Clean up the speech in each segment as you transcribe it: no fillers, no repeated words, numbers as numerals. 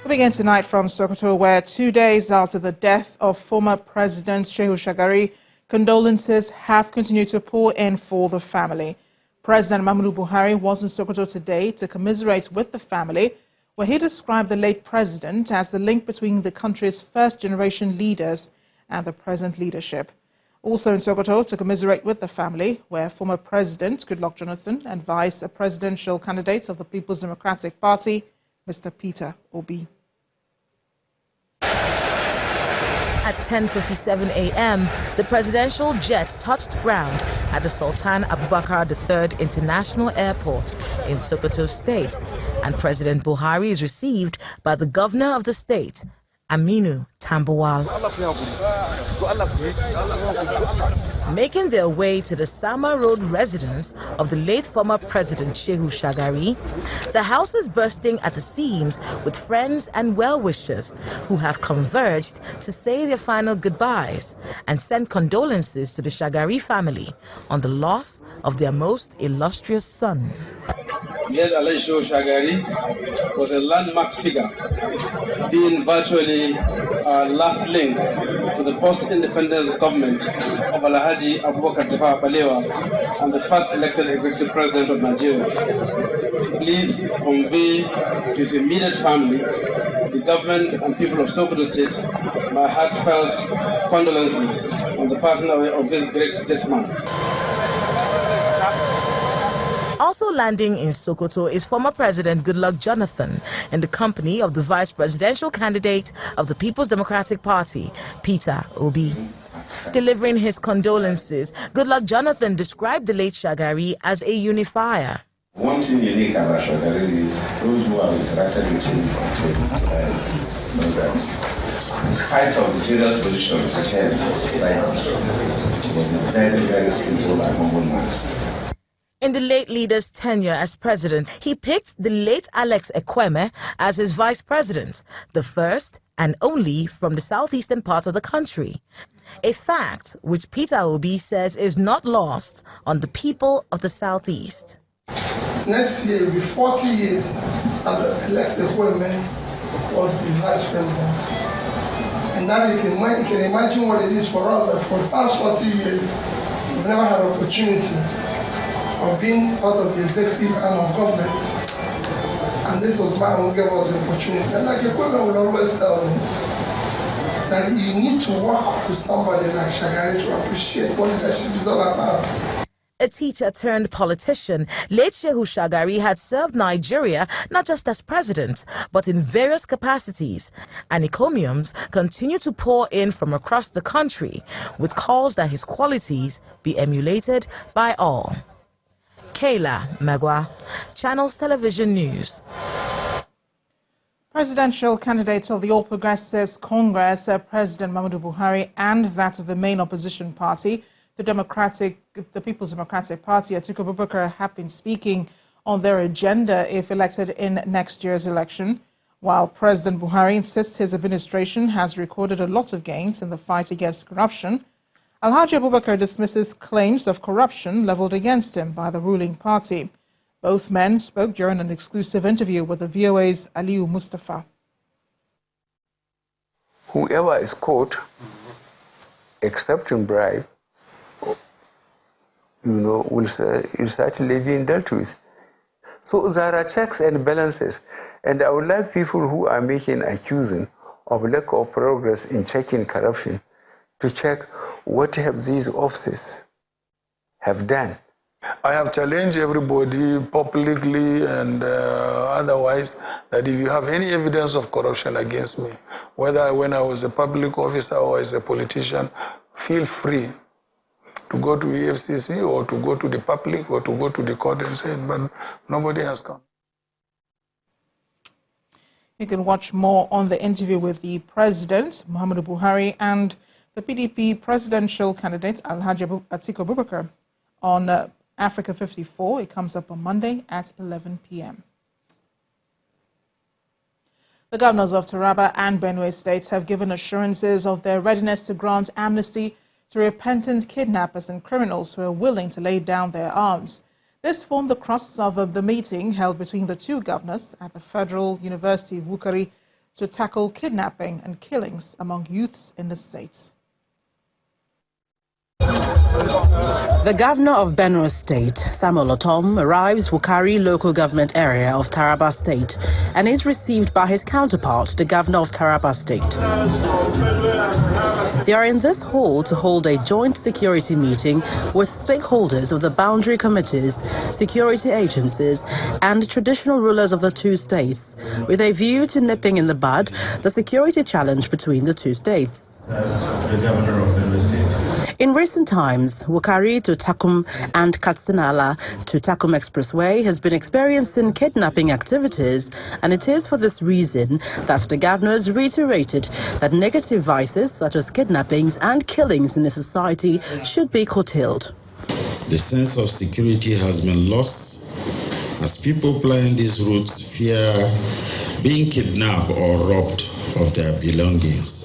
We begin tonight from Sokoto, where 2 days after the death of former President Shagari, condolences have continued to pour in for the family. President Buhari was in Sokoto today to commiserate with the family, where he described the late president as the link between the country's first-generation leaders and the present leadership. Also in Sokoto to commiserate with the family, where former President Goodluck Jonathan and vice presidential candidate of the People's Democratic Party, Mr. Pt.1. At 10:57 a.m., the presidential jet touched ground at the Sultan Abubakar III International Airport in Sokoto State, and President Buhari is received by the governor of the state, Aminu Tambuwal. Making their way to the Sama Road residence of the late former President Shehu Shagari, the house is bursting at the seams with friends and well-wishers who have converged to say their final goodbyes and send condolences to the Shagari family on the loss of their most illustrious son. Late Shehu Shagari was a landmark figure, being virtually our last link to the post-independence government of Alhaji Abubakar Balewa and the first elected executive president of Nigeria. Please convey to his immediate family, the government and people of Sokoto State, my heartfelt condolences on the passing away of this great statesman. Also landing in Sokoto is former President Goodluck Jonathan in the company of the vice presidential candidate of the People's Democratic Party, Pt.1. Delivering his condolences, Goodluck Jonathan described the late Shagari as a unifier. One thing unique about Shagari is those who have interacted with him know that in spite of the various positions he held in society, he was a very, very simple and humble man. In the late leader's tenure as president, he picked the late Alex Ekweme as his vice president, the first and only from the southeastern part of the country. A fact which Pt.1 says is not lost on the people of the southeast. Next year will be 40 years that Alex Ekweme was the vice president. And now you can imagine what it is for us that for the past 40 years, we've never had opportunity of being part of the executive arm of government, and this was man who gave us the opportunity. And like Ekweme will always tell me that you need to work with somebody like Shagari to appreciate what leadership is all about. A teacher turned politician, late Shehu Shagari had served Nigeria not just as president, but in various capacities, and encomiums continue to pour in from across the country with calls that his qualities be emulated by all. Kayla Megwa, Channels Television News. Presidential candidates of the All Progressives Congress, President Muhammadu Buhari, and that of the main opposition party, the People's Democratic Party, Atiku Abubakar, have been speaking on their agenda if elected in next year's election. While President Buhari insists his administration has recorded a lot of gains in the fight against corruption, Alhaji Abubakar dismisses claims of corruption leveled against him by the ruling party. Both men spoke during an exclusive interview with the VOA's Aliyu Mustafa. Whoever is caught accepting bribe, will certainly be dealt with. So there are checks and balances, and I would like people who are making accusing of lack of progress in checking corruption to check what have these offices have done. I have challenged everybody publicly and otherwise that if you have any evidence of corruption against me, whether when I was a public officer or as a politician, feel free to go to EFCC or to go to the public or to go to the court and say it, but nobody has come. You can watch more on the interview with the President, Muhammadu Buhari, and the PDP presidential candidate, Alhaji Atiku Abubakar, on Africa 54. It comes up on Monday at 11 p.m. The governors of Taraba and Benue States have given assurances of their readiness to grant amnesty to repentant kidnappers and criminals who are willing to lay down their arms. This formed the crux of the meeting held between the two governors at the Federal University Wukari to tackle kidnapping and killings among youths in the state. The governor of Benue State, Samuel Otom, arrives Wukari local government area of Taraba State and is received by his counterpart, the governor of Taraba State. They are in this hall to hold a joint security meeting with stakeholders of the boundary committees, security agencies, and traditional rulers of the two states, with a view to nipping in the bud the security challenge between the two states. The governor of Benue State. In recent times, Wukari to Takum and Katsinala to Takum Expressway has been experiencing kidnapping activities, and it is for this reason that the governors reiterated that negative vices such as kidnappings and killings in the society should be curtailed. The sense of security has been lost as people plying these routes fear being kidnapped or robbed of their belongings.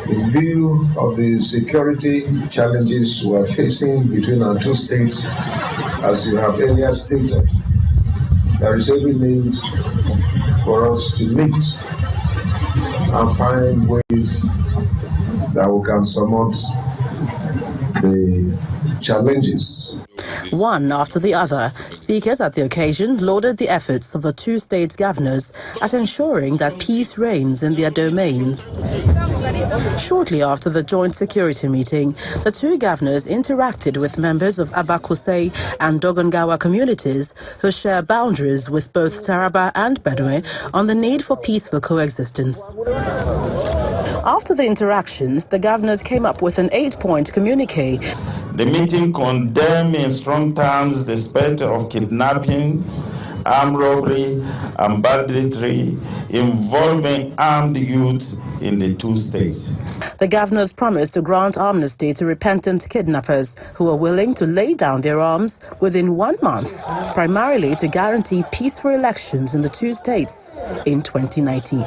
In view of the security challenges we are facing between our two states, as you have earlier stated, there is every need for us to meet and find ways that we can surmount the challenges. One after the other, speakers at the occasion lauded the efforts of the two state governors at ensuring that peace reigns in their domains. Shortly after the joint security meeting, the two governors interacted with members of Abakose and Dogongawa communities who share boundaries with both Taraba and Benue on the need for peaceful coexistence. After the interactions, the governors came up with an 8-point communique. The meeting condemned in strong terms the specter of kidnapping, armed robbery, and banditry involving armed youth in the two states. The governors promised to grant amnesty to repentant kidnappers who are willing to lay down their arms within 1 month, primarily to guarantee peaceful elections in the two states in 2019.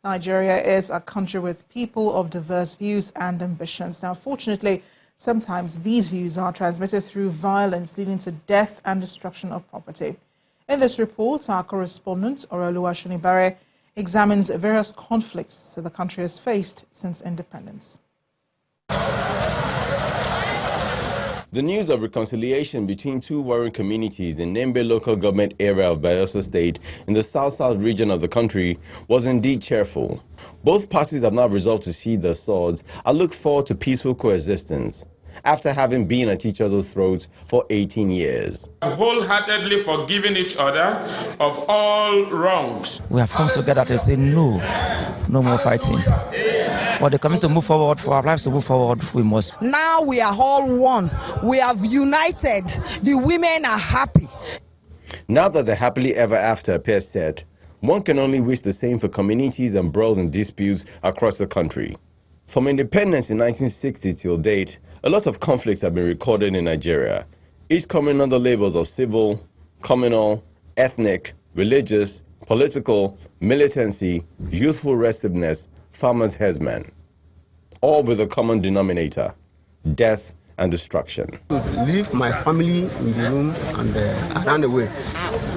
Nigeria is a country with people of diverse views and ambitions. Now, fortunately, sometimes these views are transmitted through violence, leading to death and destruction of property. In this report, our correspondent, Oluwaseun Ibare, examines various conflicts that the country has faced since independence. The news of reconciliation between two warring communities in Nembe local government area of Bayelsa State in the south-south region of the country was indeed cheerful. Both parties have now resolved to sheathe their swords and look forward to peaceful coexistence after having been at each other's throats for 18 years. Wholeheartedly forgiving each other of all wrongs. We have come together to say no more fighting. For the community to move forward, for our lives to move forward, we must. Now we are all one. We have united. The women are happy. Now that the happily ever after appears set, one can only wish the same for communities embroiled in disputes across the country. From independence in 1960 till date, a lot of conflicts have been recorded in Nigeria, each coming under labels of civil, communal, ethnic, religious, political, militancy, youthful restiveness, farmers' herdsmen, all with a common denominator: death and destruction. Leave my family in the room and I ran away.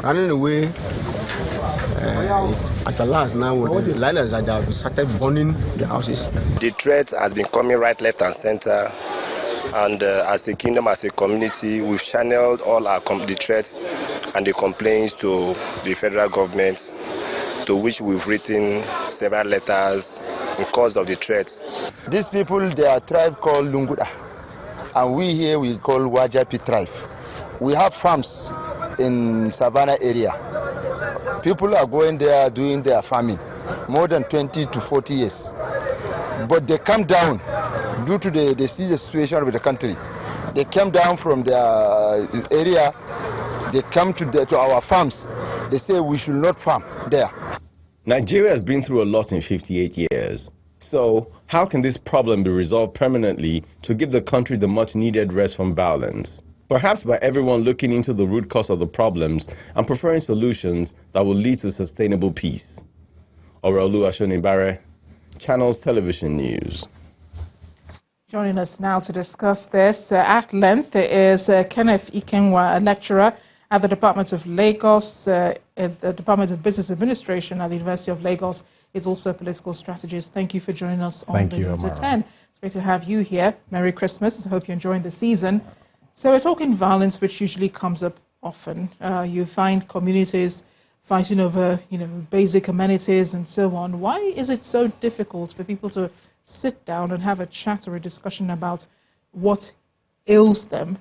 Running away, at the last now, the lilacs had started burning the houses. The threat has been coming right, left, and center. And as a kingdom, as a community, we've channeled all our the threats and the complaints to the federal government, to which we've written several letters because of the threats. These people, they are a tribe called Lunguda, and we here we call Wajapi tribe. We have farms in Savannah area. People are going there doing their farming, more than 20 to 40 years. But they come down due to they see the situation with the country. They come down from their area, they come to our farms. They say we should not farm there. Nigeria has been through a lot in 58 years. So, how can this problem be resolved permanently to give the country the much-needed rest from violence? Perhaps by everyone looking into the root cause of the problems and preferring solutions that will lead to sustainable peace. Oluwaseun Ibare, Channels Television News. Joining us now to discuss this at length is Kenneth E King, a lecturer at the Department of Lagos, at the Department of Business Administration at the University of Lagos, is also a political strategist. Thank you for joining us on the News at 10. It's great to have you here. Merry Christmas. I hope you're enjoying the season. So we're talking violence, which usually comes up often. You find communities fighting over, basic amenities and so on. Why is it so difficult for people to sit down and have a chat or a discussion about what ails them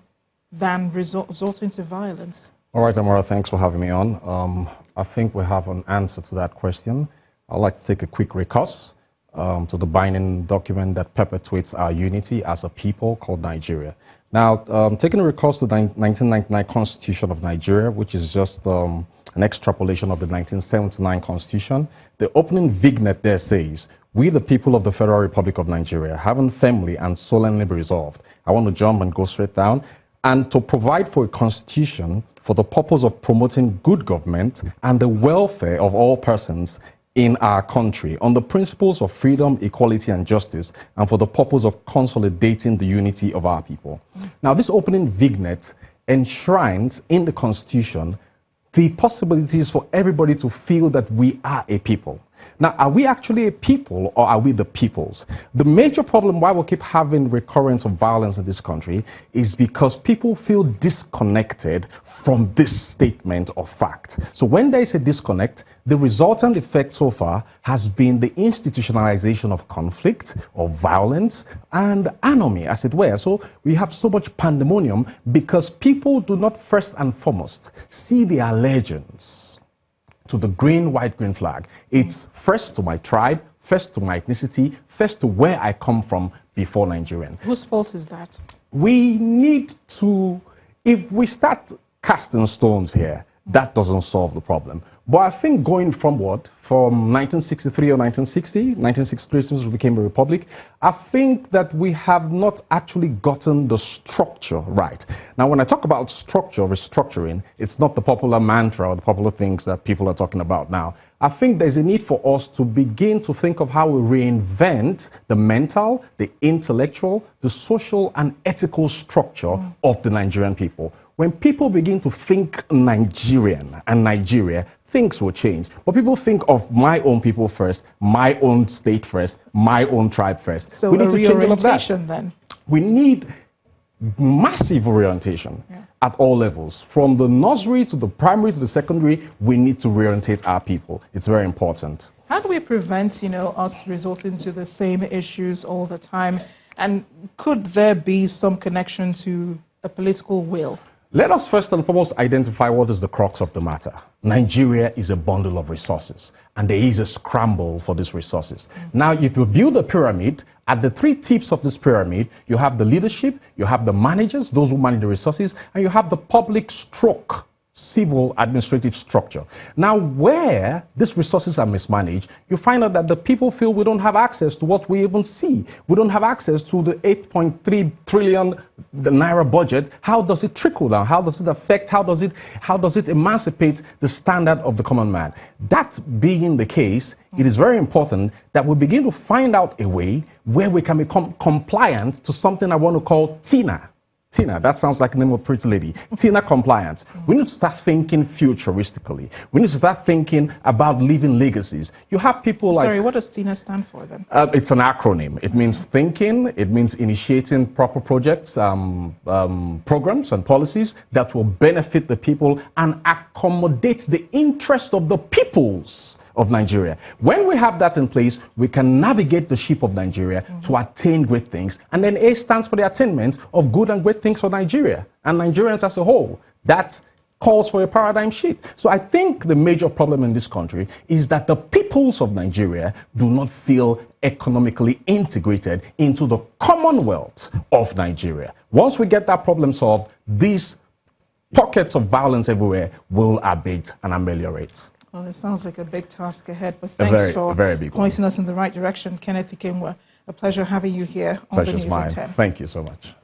than resorting to violence? All right, Amara, thanks for having me on. I think we have an answer to that question. I'd like to take a quick recurse to the binding document that perpetuates our unity as a people called Nigeria. Now, taking a recurse to the 1999 Constitution of Nigeria, which is just an extrapolation of the 1979 Constitution, the opening vignette there says, "We, the people of the Federal Republic of Nigeria, having firmly and solemnly resolved." I want to jump and go straight down. "And to provide for a constitution for the purpose of promoting good government and the welfare of all persons in our country on the principles of freedom, equality, and justice, and for the purpose of consolidating the unity of our people." Now, this opening vignette enshrines in the Constitution the possibilities for everybody to feel that we are a people. Now, are we actually a people, or are we the peoples? The major problem why we keep having recurrence of violence in this country is because people feel disconnected from this statement of fact. So when there is a disconnect, the resultant effect so far has been the institutionalization of conflict, of violence, and anomie, as it were. So we have so much pandemonium because people do not first and foremost see the allegiance to the green, white, green flag. It's first to my tribe, first to my ethnicity, first to where I come from before Nigerian. Whose fault is that? We need to, if we start casting stones here, that doesn't solve the problem. But I think going from what? From 1963 or 1963 since we became a republic, I think that we have not actually gotten the structure right. Now, when I talk about structure, restructuring, it's not the popular mantra or the popular things that people are talking about now. I think there's a need for us to begin to think of how we reinvent the mental, the intellectual, the social and ethical structure of the Nigerian people. When people begin to think Nigerian and Nigeria, things will change. But people think of my own people first, my own state first, my own tribe first. So we need to change all of that. Then? We need massive orientation at all levels. From the nursery to the primary to the secondary, we need to reorientate our people. It's very important. How do we prevent, us resorting to the same issues all the time? And could there be some connection to a political will? Let us first and foremost identify what is the crux of the matter. Nigeria is a bundle of resources, and there is a scramble for these resources. Now, if you build a pyramid, at the three tips of this pyramid, you have the leadership, you have the managers, those who manage the resources, and you have the public stroke civil administrative structure. Now, where these resources are mismanaged, you find out that the people feel we don't have access to what we even see. We don't have access to the 8.3 trillion naira budget. How does it trickle down? How does it affect? How does it emancipate the standard of the common man? That being the case, it is very important that we begin to find out a way where we can become compliant to something I want to call TINA. TINA, that sounds like the name of a pretty lady. TINA compliance. We need to start thinking futuristically. We need to start thinking about leaving legacies. You have people like... Sorry, what does TINA stand for then? It's an acronym. It means thinking, it means initiating proper projects, programs and policies that will benefit the people and accommodate the interest of the peoples of Nigeria. When we have that in place, we can navigate the ship of Nigeria to attain great things. And then A stands for the attainment of good and great things for Nigeria and Nigerians as a whole. That calls for a paradigm shift. So I think the major problem in this country is that the peoples of Nigeria do not feel economically integrated into the Commonwealth of Nigeria. Once we get that problem solved, these pockets of violence everywhere will abate and ameliorate. Well, it sounds like a big task ahead, but thanks for pointing us in the right direction. Kenneth E King, a pleasure having you here on the News at 10. Thank you so much.